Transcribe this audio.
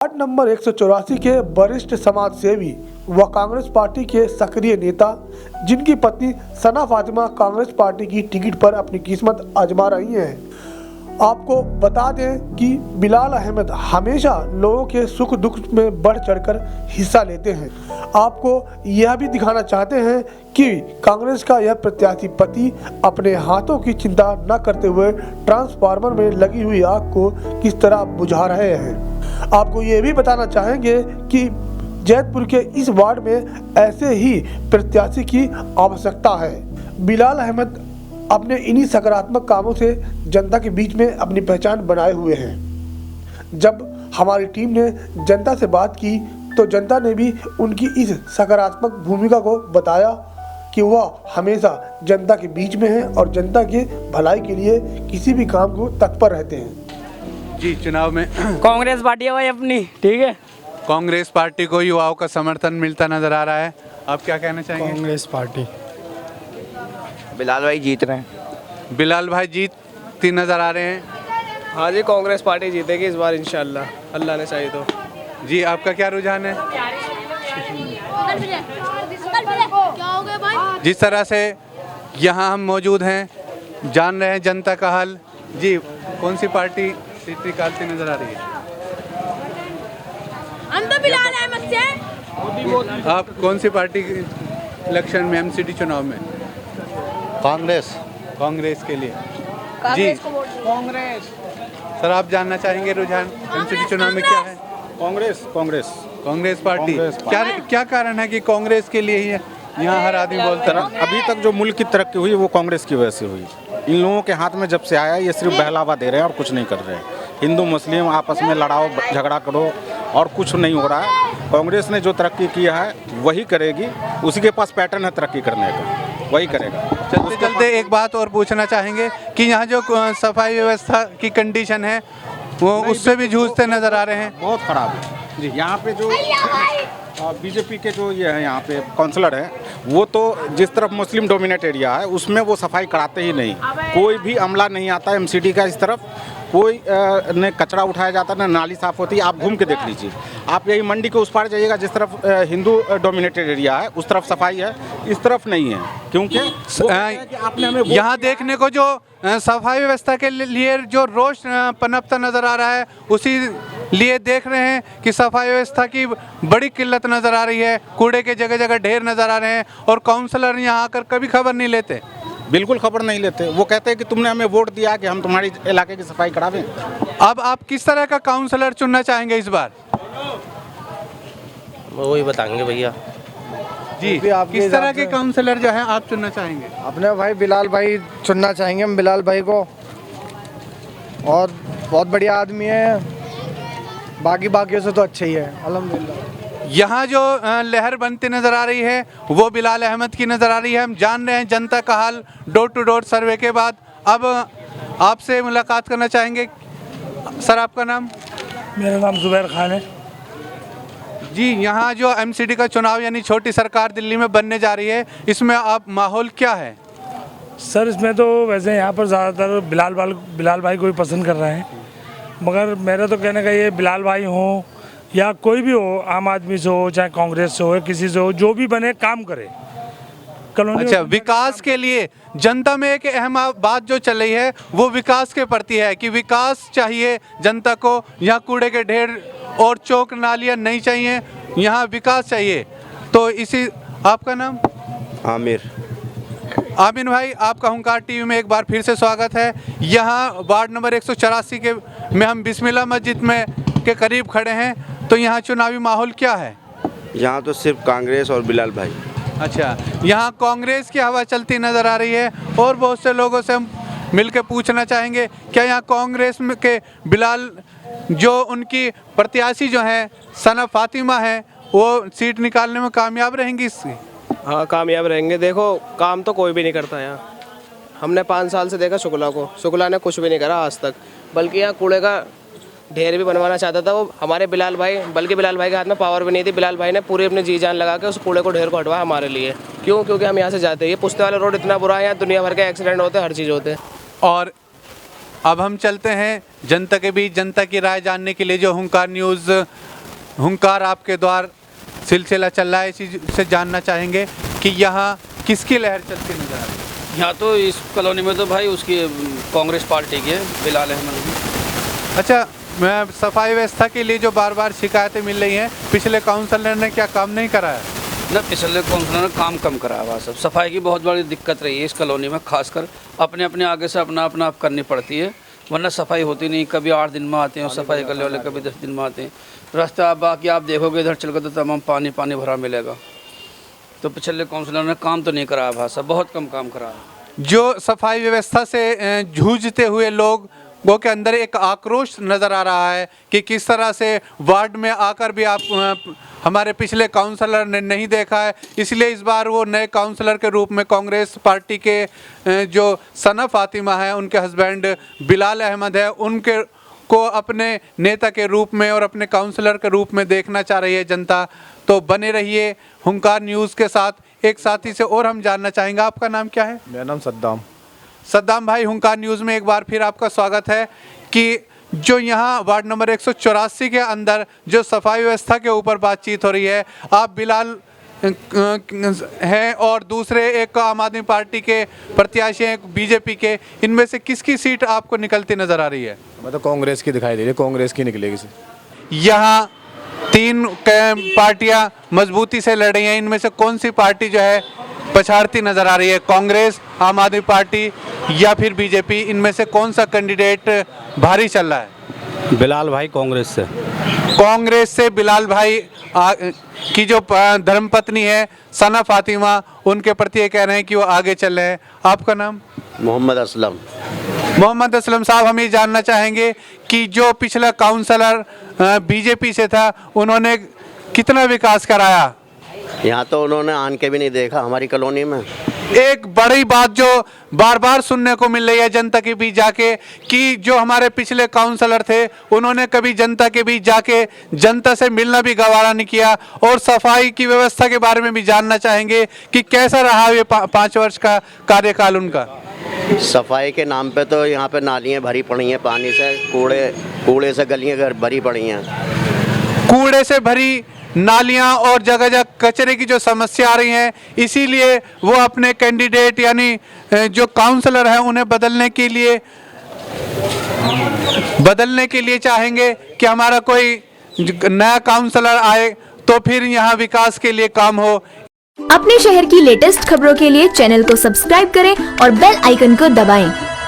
Ward number 184 के वरिष्ठ समाज सेवी व कांग्रेस पार्टी के सक्रिय नेता, जिनकी पत्नी सना फातिमा कांग्रेस पार्टी की टिकट पर अपनी किस्मत आजमा रही हैं। आपको बता दें कि बिलाल अहमद हमेशा लोगों के सुख दुख में बढ़ चढ़कर हिस्सा लेते हैं। आपको यह भी दिखाना चाहते हैं कि कांग्रेस का यह प्रत्याशी पति अपने हाथों की चिंता न करते हुए ट्रांसफार्मर में लगी हुई आग को किस तरह बुझा रहे हैं। आपको ये भी बताना चाहेंगे कि जैतपुर के इस वार्ड में ऐसे ही प्रत्याशी की आवश्यकता है। बिलाल अहमद अपने इन्हीं सकारात्मक कामों से जनता के बीच में अपनी पहचान बनाए हुए हैं। जब हमारी टीम ने जनता से बात की तो जनता ने भी उनकी इस सकारात्मक भूमिका को बताया कि वह हमेशा जनता के बीच में है और जनता की भलाई के लिए किसी भी काम को तत्पर रहते हैं। जी, चुनाव में कांग्रेस पार्टी है भाई अपनी, ठीक है। कांग्रेस पार्टी को युवाओं का समर्थन मिलता नजर आ रहा है, आप क्या कहना चाहेंगे? कांग्रेस पार्टी। बिलाल भाई जीत रहे हैं। बिलाल भाई जीतती नजर आ रहे हैं। हाँ जी, कांग्रेस पार्टी जीतेगी इस बार इंशाल्लाह, अल्लाह ने चाहे तो। जी, आपका क्या रुझान है? जिस तरह से यहाँ हम मौजूद हैं, जान रहे हैं जनता का हाल। जी, कौन सी पार्टी सीट निकालती नजर आ रही है? हम तो बिलाल अहमद से। आप कौन सी पार्टी के इलेक्शन में, एमसीडी चुनाव में? कांग्रेस। कांग्रेस के लिए जी। कांग्रेस। सर, आप जानना चाहेंगे रुझान एमसीडी चुनाव में क्या है? कांग्रेस कांग्रेस कांग्रेस पार्टी। कांग्रेस क्या कारण है कि कांग्रेस के लिए ही यहाँ हर आदमी बोलता है? अभी तक जो मुल्क की तरक्की हुई वो कांग्रेस की वजह से हुई। इन लोगों के हाथ में जब से आया ये सिर्फ बहलावा दे रहे हैं और कुछ नहीं कर रहे हैं। हिंदू मुस्लिम आपस में लड़ाओ झगड़ा करो और कुछ नहीं हो रहा है। कांग्रेस ने जो तरक्की किया है वही करेगी, उसी के पास पैटर्न है तरक्की करने का, वही करेगा। चलते चलते एक बात और पूछना चाहेंगे कि यहाँ जो सफाई व्यवस्था की कंडीशन है वो उससे भी जूझते नजर आ रहे हैं। बहुत ख़राब है जी। यहाँ पे जो बीजेपी के जो ये है यहाँ पे काउंसलर है, वो तो जिस तरफ मुस्लिम डोमिनेट एरिया है उसमें वो सफाई कराते ही नहीं। कोई भी अमला नहीं आता एमसीडी का इस तरफ, कोई न कचरा उठाया जाता ना नाली साफ़ होती है। आप घूम के देख लीजिए, आप यही मंडी के उस पार जाइएगा जिस तरफ हिंदू डोमिनेटेड एरिया है उस तरफ सफाई है, इस तरफ नहीं है। क्योंकि आपने हमें यहाँ देखने को जो सफाई व्यवस्था के लिए जो रोष पनपता नजर आ रहा है, उसी लिए देख रहे हैं कि सफाई व्यवस्था की बड़ी किल्लत नजर आ रही है। कूड़े के जगह जगह ढेर नजर आ रहे हैं और काउंसलर यहाँ आकर कभी खबर नहीं लेते। बिल्कुल खबर नहीं लेते। वो कहते हैं कि तुमने हमें वोट दिया कि हम तुम्हारी इलाके की सफाई करावें। अब आप किस तरह का काउंसलर चुनना चाहेंगे इस बार? वही बताएंगे भैया जी, किस तरह के काउंसलर जो है आप चुनना चाहेंगे? अपने भाई बिलाल भाई चुनना चाहेंगे हम, बिलाल भाई को। और बहुत बढ़िया आदमी है, बाकियों से तो अच्छा ही है अल्हम्दुलिल्लाह। यहाँ जो लहर बनती नज़र आ रही है वो बिलाल अहमद की नज़र आ रही है। हम जान रहे हैं जनता का हाल डोर टू डोर सर्वे के बाद। अब आपसे मुलाकात करना चाहेंगे। सर, आपका नाम? मेरा नाम जुबैर खान है जी। यहाँ जो एमसीडी का चुनाव यानी छोटी सरकार दिल्ली में बनने जा रही है, इसमें आप माहौल क्या है? सर। इसमें तो वैसे यहाँ पर ज़्यादातर बिलाल भाई को ही पसंद कर रहे हैं, मगर मेरा तो कहने का ये बिलाल भाई हो या कोई भी हो, आम आदमी से हो चाहे कांग्रेस से हो या किसी से हो, जो भी बने काम करे कॉलोनी। अच्छा, विकास के लिए जनता में एक अहम बात जो चल रही है वो विकास के प्रति है कि विकास चाहिए जनता को। यहाँ कूड़े के ढेर और चौक नालियाँ नहीं चाहिए, यहाँ विकास चाहिए। तो इसी, आपका नाम? आमिर। आमिर भाई, आपका हुंकार टीवी में एक बार फिर से स्वागत है। यहाँ वार्ड नंबर 184 के में हम बिस्मिल्लाह मस्जिद में के करीब खड़े हैं, तो यहाँ चुनावी माहौल क्या है? यहाँ तो सिर्फ कांग्रेस और बिलाल भाई। अच्छा, यहाँ कांग्रेस की हवा चलती नज़र आ रही है और बहुत से लोगों से हम मिलकर पूछना चाहेंगे क्या यहाँ कांग्रेस में के बिलाल जो उनकी प्रत्याशी जो हैं सना फातिमा है वो सीट निकालने में कामयाब रहेंगी इसकी? हाँ, कामयाब रहेंगे। देखो, काम तो कोई भी नहीं करता यहाँ। हमने 5 साल से देखा शुक्ला ने कुछ भी नहीं करा आज तक, बल्कि यहाँ कूड़े का ढेर भी बनवाना चाहता था वो हमारे बिलाल भाई, बल्कि बिलाल भाई के हाथ में पावर भी नहीं थी। बिलाल भाई ने पूरी अपनी जी जान लगा के उस कूड़े को ढेर को हटवाया हमारे लिए। क्यों? क्योंकि हम यहाँ से जाते हैं। ये पुश्ते वाला रोड इतना बुरा है, यहाँ दुनिया भर के एक्सीडेंट होते हैं, हर चीज़ होते हैं। और अब हम चलते हैं जनता के बीच, जनता की राय जानने के लिए जो हुंकार न्यूज़ हुंकार आपके द्वार सिलसिला चल रहा है, इसी से जानना चाहेंगे कि यहाँ किसकी लहर चलती नजर आ रही है। यहाँ तो इस कॉलोनी में तो भाई उसकी कांग्रेस पार्टी की है, बिलाल अहमद की। अच्छा, मैं सफाई व्यवस्था के लिए जो बार बार शिकायतें मिल रही हैं, पिछले काउंसलर ने क्या काम नहीं कराया? ना, पिछले काउंसलर ने काम कम कराया हुआ सब। सफाई की बहुत बड़ी दिक्कत रही है इस कॉलोनी में, खासकर अपने अपने आगे से अपना अपना आप करनी पड़ती है, वरना सफाई होती नहीं। कभी 8 दिन में आते हैं सफाई करने वाले, कभी 10 दिन में आते हैं। रास्ता बाकी आप देखोगे इधर चल कर तो तमाम पानी पानी भरा मिलेगा। तो पिछले काउंसलर ने काम तो नहीं कराया भाषा, बहुत कम काम कराया। जो सफाई व्यवस्था से जूझते हुए लोगों के अंदर एक आक्रोश नज़र आ रहा है कि किस तरह से वार्ड में आकर भी आप हमारे पिछले काउंसलर ने नहीं देखा है, इसलिए इस बार वो नए काउंसलर के रूप में कांग्रेस पार्टी के जो सना फातिमा है, उनके हस्बैंड बिलाल अहमद है, उनके को अपने नेता के रूप में और अपने काउंसलर के रूप में देखना चाह रही है जनता। तो बने रहिए हुंकार न्यूज़ के साथ। एक साथी से और हम जानना चाहेंगे, आपका नाम क्या है? मेरा नाम सद्दाम। सद्दाम भाई, हुंकार न्यूज़ में एक बार फिर आपका स्वागत है कि जो यहाँ वार्ड नंबर 184 के अंदर जो सफाई व्यवस्था के ऊपर बातचीत हो रही है, आप बिलाल हैं और दूसरे एक आम आदमी पार्टी के प्रत्याशी हैं बीजेपी के, इनमें से किसकी सीट आपको निकलती नज़र आ रही है? मतलब कांग्रेस की दिखाई दे रही है, कांग्रेस की निकलेगी। यहाँ 3 पार्टियां मजबूती से लड़ रही हैं, इनमें से कौन सी पार्टी जो है पछाड़ती नज़र आ रही है? कांग्रेस, आम आदमी पार्टी या फिर बीजेपी? इनमें से कौन सा कैंडिडेट भारी चल रहा है? बिलाल भाई कांग्रेस से बिलाल भाई की जो धर्मपत्नी है सना फातिमा, उनके प्रति ये कह रहे हैं कि वो आगे चल रहे हैं। आपका नाम? मोहम्मद असलम। मोहम्मद असलम साहब, हम ये जानना चाहेंगे कि जो पिछला काउंसलर बीजेपी से था, उन्होंने कितना विकास कराया? यहाँ तो उन्होंने आन के भी नहीं देखा हमारी कॉलोनी में। एक बड़ी बात जो बार बार सुनने को मिल रही है जनता के बीच जाके कि जो हमारे पिछले काउंसलर थे, उन्होंने कभी जनता के बीच जाके जनता से मिलना भी गवारा नहीं किया। और सफाई की व्यवस्था के बारे में भी जानना चाहेंगे कि कैसा रहा ये 5 वर्ष का कार्यकाल उनका। सफाई के नाम पे तो यहाँ पे नालियाँ भरी पड़ी हैं पानी से, कूड़े से गलियाँ भरी पड़ी हैं। कूड़े से भरी नालियां और जगह जगह कचरे की जो समस्या आ रही है, इसीलिए वो अपने कैंडिडेट यानी जो काउंसलर हैं उन्हें बदलने के लिए चाहेंगे कि हमारा कोई नया काउंसलर आए तो फिर यहाँ विकास के लिए काम हो। अपने शहर की लेटेस्ट खबरों के लिए चैनल को सब्सक्राइब करें और बेल आइकन को दबाएं।